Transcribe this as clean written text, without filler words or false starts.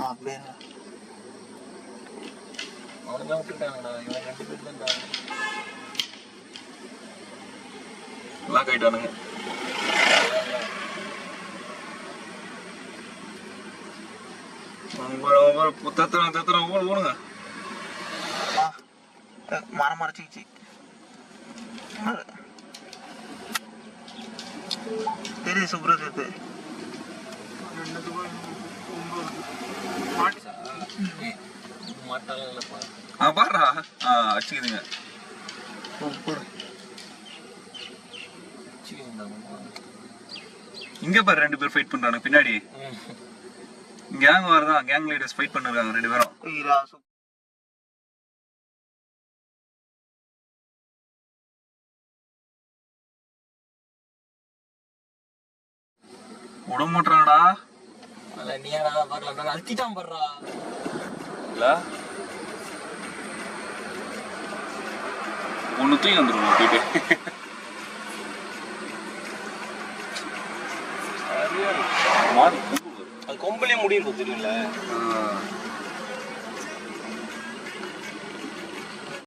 அப்படியே அவனுதான் விட்டுட்டாங்கடா. இவன் 2 பேர் தான் லாக் ஆயிட்டானுங்க. ஓடுங்க. மரம் மறைச்சிக்கிச்சு. தெரியுது சுப்ரது. பாடுறா அடிச்சுக்குதுங்க. இங்க பாரு 2 பேர் ஃபைட் பண்றாங்க பின்னாடி. கேங் வரதான், கேங் லீடர்ஸ் ஃபைட் பண்ணிருக்காங்க 2 பேரும். விட மாட்டாங்கடா. நீடா பார்க்கலாம் அழுத்திட்டான் பாடுறா. இல்ல ஒன்னு தூக்கி வந்துடும் போயிட்டு. அது கொம்புலயே முடியும் தெரியல.